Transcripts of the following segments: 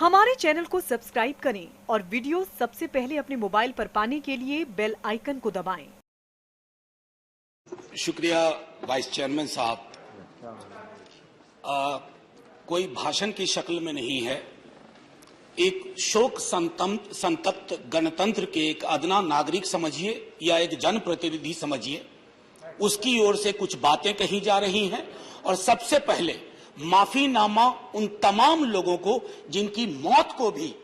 हमारे चैनल को सब्सक्राइब करें और वीडियो सबसे पहले अपने मोबाइल पर पाने के लिए बेल आइकन को दबाएं। शुक्रिया वाइस चेयरमैन साहब। कोई भाषण की शक्ल में नहीं है, एक शोक संतप्त गणतंत्र के एक अदना नागरिक समझिए या एक जनप्रतिनिधि समझिए, उसकी ओर से कुछ बातें कही जा रही हैं। और सबसे पहले माफीनामा उन तमाम लोगों को जिनकी मौत को भी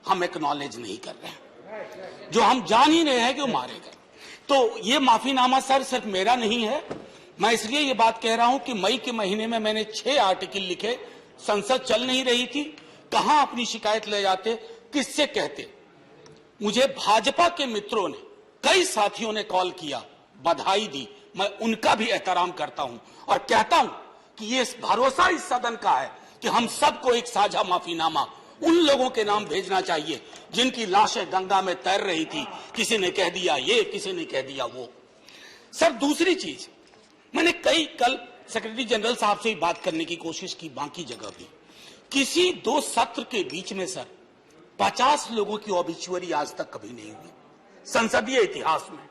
हम एक्नॉलेज नहीं कर रहे हैं, जो हम जान ही रहे हैं कि वो मारे गए। तो ये माफीनामा सर सिर्फ मेरा नहीं है। मैं इसलिए ये बात कह रहा हूं कि मई के महीने में मैंने 6 आर्टिकल लिखे। संसद चल नहीं रही थी, कहां अपनी शिकायत ले जाते, किससे कहते। मुझे भाजपा के मित्रों ने, कई साथियों ने कॉल किया, बधाई दी। मैं उनका भी एहतराम करता हूं और कहता हूं कि ये भरोसा इस सदन का है कि हम सबको एक साझा माफीनामा उन लोगों के नाम भेजना चाहिए जिनकी लाशें गंगा में तैर रही थी। किसी ने कह दिया ये, किसी ने कह दिया वो। सर दूसरी चीज, मैंने कल सेक्रेटरी जनरल साहब से बात करने की कोशिश की, बाकी जगह भी। किसी 2 सत्र के बीच में सर 50 लोगों की ऑबिचुअरी आज तक कभी नहीं हुई संसदीय इतिहास में।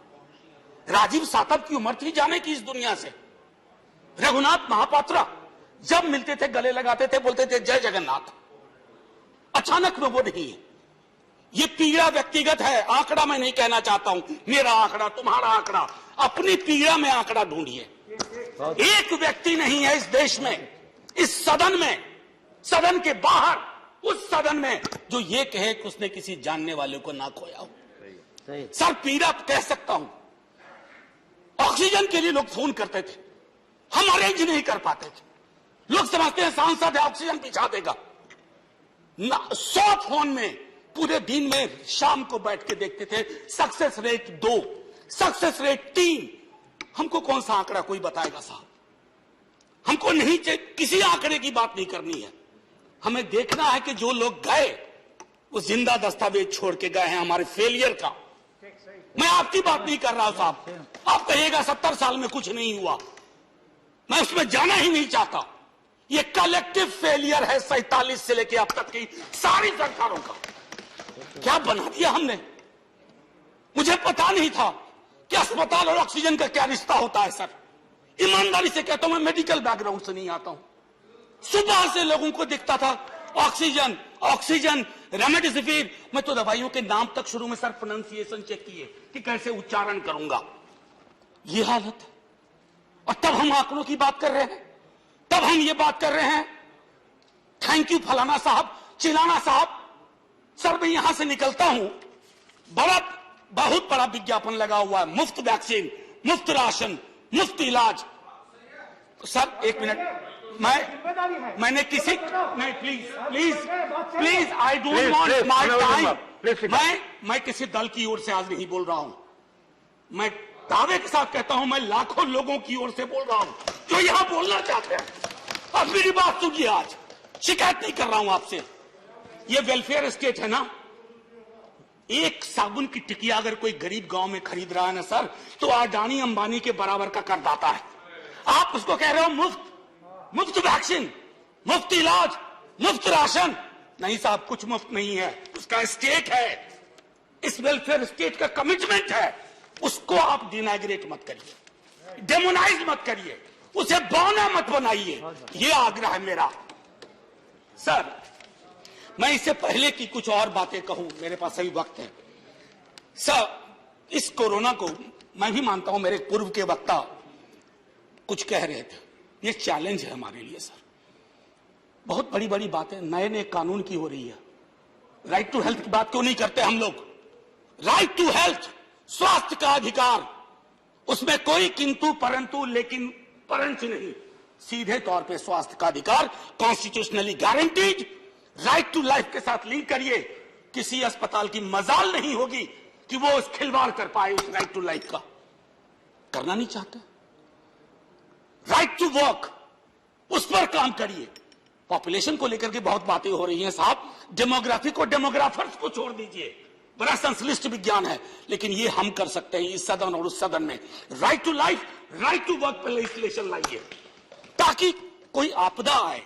राजीव सातव की उम्र थी जाने की इस दुनिया से। रघुनाथ महापात्रा जब मिलते थे गले लगाते थे, बोलते थे जय जगन्नाथ। अचानक में वो नहीं है। ये पीड़ा व्यक्तिगत है, आंकड़ा मैं नहीं कहना चाहता हूं, मेरा आंकड़ा, तुम्हारा आंकड़ा। अपनी पीड़ा में आंकड़ा ढूंढिए। एक व्यक्ति नहीं है इस देश में, इस सदन में, सदन के बाहर, उस सदन में जो ये कहे कि उसने किसी जानने वाले को ना खोया हो। सर पीड़ा कह सकता हूं। ऑक्सीजन के लिए लोग फोन करते थे, हम अरेंज नहीं कर पाते थे। लोग समझते हैं सांसद है, ऑक्सीजन पहुंचा देगा। 100 फोन में पूरे दिन में शाम को बैठ के देखते थे, सक्सेस रेट 2, सक्सेस रेट 3। हमको कौन सा आंकड़ा कोई बताएगा साहब? हमको नहीं चाहिए, किसी आंकड़े की बात नहीं करनी है। हमें देखना है कि जो लोग गए वो जिंदा दस्तावेज छोड़ के गए हैं हमारे फेलियर का। मैं आपकी बात नहीं कर रहा हूं साहब। आप कहिएगा 70 साल में कुछ नहीं हुआ, मैं उसमें जाना ही नहीं चाहता। ये कलेक्टिव फेलियर है 47 से लेकर अब तक की सारी सरकारों का। क्या बना दिया हमने? मुझे पता नहीं था कि अस्पताल और ऑक्सीजन का क्या रिश्ता होता है सर। ईमानदारी से कहता हूं, मैं मेडिकल बैकग्राउंड से नहीं आता हूं। सुबह से लोगों को दिखता था ऑक्सीजन ऑक्सीजन, रेमडेसिविर। मैं तो दवाइयों के नाम तक शुरू में सर प्रोनाउंसिएशन चेक किए कि कैसे उच्चारण करूंगा। ये हालत है। और तब हम आंकड़ों की बात कर रहे हैं, तब हम ये बात कर रहे हैं थैंक यू फलाना साहब, चिलाना साहब। सर मैं यहां से निकलता हूं, बहुत बड़ा विज्ञापन लगा हुआ है, मुफ्त वैक्सीन, मुफ्त राशन, मुफ्त इलाज। सर एक मिनट, मैंने किसी नहीं, please I don't want my time. मैं किसी दल की ओर से आज नहीं बोल रहा हूं। मैं दावे के साथ कहता हूं, मैं लाखों लोगों की ओर से बोल रहा हूं जो यहां बोलना चाहते हैं। अब मेरी बात सुनिए, आज शिकायत नहीं कर रहा हूं आपसे। ये वेलफेयर स्टेट है ना। एक साबुन की टिकिया अगर कोई गरीब गांव में खरीद रहा है ना सर, तो अडानी अंबानी के बराबर का करदाता है। आप उसको कह रहे हो मुफ्त वैक्सीन, मुफ्त इलाज, मुफ्त राशन। नहीं साहब, कुछ मुफ्त नहीं है, उसका स्टेट है। इस वेलफेयर स्टेट का कमिटमेंट है। उसको आप डिनाग्रेट मत करिए, डेमोनाइज मत करिए, उसे बौना मत बनाइए। ये आग्रह है मेरा। सर मैं इससे पहले की कुछ और बातें कहूं, मेरे पास अभी वक्त है। सर इस कोरोना को मैं भी मानता हूं, मेरे पूर्व के वक्ता कुछ कह रहे थे, ये चैलेंज है हमारे लिए सर। बहुत बड़ी बड़ी बातें नए नए कानून की हो रही है। राइट टू हेल्थ की बात क्यों नहीं करते हम लोग? राइट टू हेल्थ, स्वास्थ्य का अधिकार, उसमें कोई किंतु परंतु लेकिन परंतु नहीं। सीधे तौर पे स्वास्थ्य का अधिकार constitutionally guaranteed, right to life के साथ लिंक करिए। किसी अस्पताल की मजाल नहीं होगी कि वो उस खिलवाड़ कर पाए उस राइट टू लाइफ का। करना नहीं चाहते। राइट टू वर्क, उस पर काम करिए। पॉपुलेशन को लेकर के बहुत बातें हो रही हैं साहब। डेमोग्राफी को डेमोग्राफर्स को छोड़ दीजिए, बड़ा संश्लिष्ट विज्ञान है, लेकिन ये हम कर सकते हैं इस सदन और उस सदन में। Right to life, right to work पर लेजिस्लेशन लाइए, ताकि कोई आपदा आए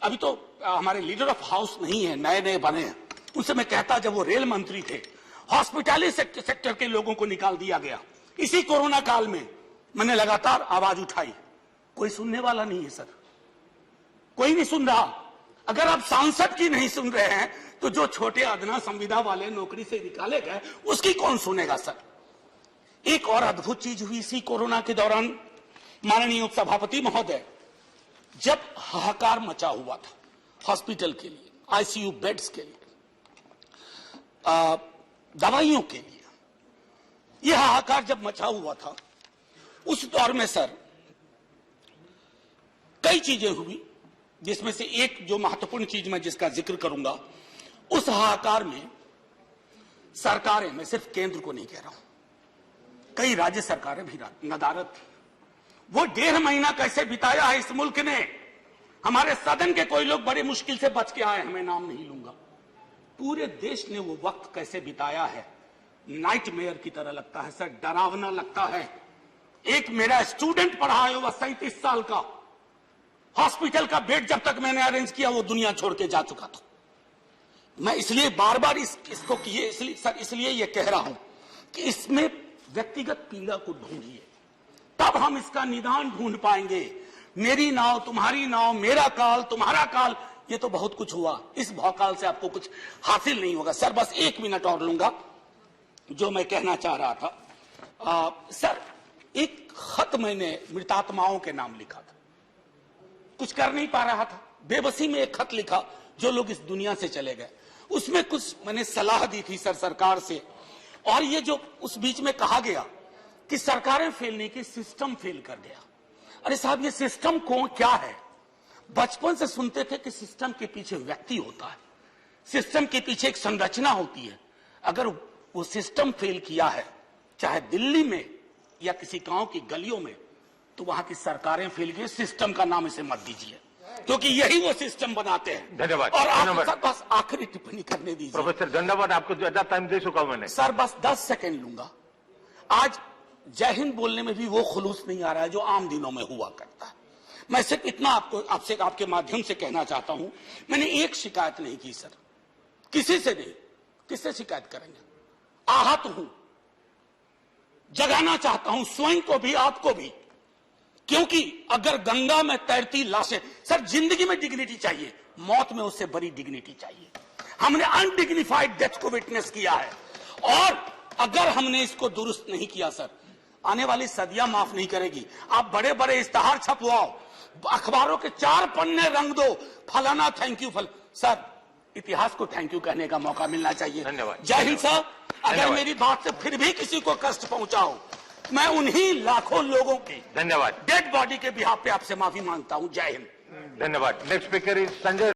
अभी तो हमारे लीडर ऑफ हाउस नहीं है, नए नए बने हैं, उनसे मैं कहता जब वो रेल मंत्री थे, हॉस्पिटैलिटी सेक्टर के लोगों को निकाल दिया गया। इसी कोरोना काल में मैंने लगातार आवाज उठाई, कोई सुनने वाला नहीं है सर, कोई नहीं सुन रहा। अगर आप सांसद की नहीं सुन रहे हैं तो जो छोटे अदना संविदा वाले नौकरी से निकाले गए उसकी कौन सुनेगा सर। एक और अद्भुत चीज हुई इसी कोरोना के दौरान, माननीय उपसभापति महोदय, जब हाहाकार मचा हुआ था हॉस्पिटल के लिए, आईसीयू बेड्स के लिए, दवाइयों के लिए, यह हाहाकार जब मचा हुआ था उस दौर में सर कई चीजें हुई, जिसमें से एक जो महत्वपूर्ण चीज मैं जिसका जिक्र करूंगा, उस हाहाकार में सरकारें, मैं सिर्फ केंद्र को नहीं कह रहा हूं, कई राज्य सरकारें भी नदारत थी। वो 1.5 महीना कैसे बिताया है इस मुल्क ने, हमारे सदन के कोई लोग बड़े मुश्किल से बच के आए हैं, मैं नाम नहीं लूंगा, पूरे देश ने वो वक्त कैसे बिताया है, नाइटमेयर की तरह लगता है सर, डरावना लगता है। एक मेरा स्टूडेंट पढ़ा है, वह 37 साल का, हॉस्पिटल का बेड जब तक मैंने अरेंज किया वो दुनिया छोड़ के जा चुका था। मैं इसलिए बार बार इसको किए इसलिए ये कह रहा हूं कि इसमें व्यक्तिगत पीड़ा को ढूंढिए, तब हम इसका निदान ढूंढ पाएंगे। मेरी नाव तुम्हारी नाव, मेरा काल तुम्हारा काल, ये तो बहुत कुछ हुआ, इस भौकाल से आपको कुछ हासिल नहीं होगा। सर बस 1 मिनट और लूंगा, जो मैं कहना चाह रहा था। सर एक खत मैंने मृतात्माओं के नाम लिखा था, कुछ कर नहीं पा रहा था, बेबसी में एक खत लिखा जो लोग इस दुनिया से चले गए, उसमें कुछ मैंने सलाह दी थी सर सरकार से। और ये जो उस बीच में कहा गया कि सरकारें फेल नहीं की, सिस्टम फेल कर गया। अरे साहब ये सिस्टम क्या है? बचपन से सुनते थे कि सिस्टम के पीछे व्यक्ति होता है, सिस्टम के पीछे एक संरचना होती है। अगर वो सिस्टम फेल किया है, चाहे दिल्ली में या किसी गांव की गलियों में, तो वहां की सरकारें फेल गई। सिस्टम का नाम इसे मत दीजिए, क्योंकि यही वो सिस्टम बनाते हैं। धन्यवाद। और आप बस आखिरी टिप्पणी करने दीजिए। प्रोफेसर धन्यवाद, आपको ज्यादा टाइम दे चुका हूं मैंने। सर बस 10 सेकंड लूंगा। आज जय हिंद बोलने में भी वो खुलूस नहीं आ रहा है जो आम दिनों में हुआ करता है। मैं सिर्फ इतना आपसे आपके माध्यम से कहना चाहता हूं, मैंने एक शिकायत नहीं की सर, किसी से नहीं। किससे शिकायत करेंगे? आहत हूं, जगाना चाहता हूं स्वयं को भी, आपको भी, क्योंकि अगर गंगा में तैरती लाशें, सर जिंदगी में डिग्निटी चाहिए, मौत में उससे बड़ी डिग्निटी चाहिए। हमने अनडिग्निफाइड डेथ को विटनेस किया है, और अगर हमने इसको दुरुस्त नहीं किया सर, आने वाली सदियां माफ नहीं करेगी। आप बड़े बड़े इश्तहार छपवाओ, अखबारों के 4 पन्ने रंग दो, फलाना थैंक यू सर इतिहास को थैंक यू कहने का मौका मिलना चाहिए। धन्यवाद। जय हिंद साहब। अगर मेरी बात से फिर भी किसी को कष्ट पहुंचाओ, मैं उन्हीं लाखों लोगों की धन्यवाद डेड बॉडी के बिहाफ पे आपसे माफी मांगता हूं। जय हिंद। धन्यवाद। Next speaker is Sanjay.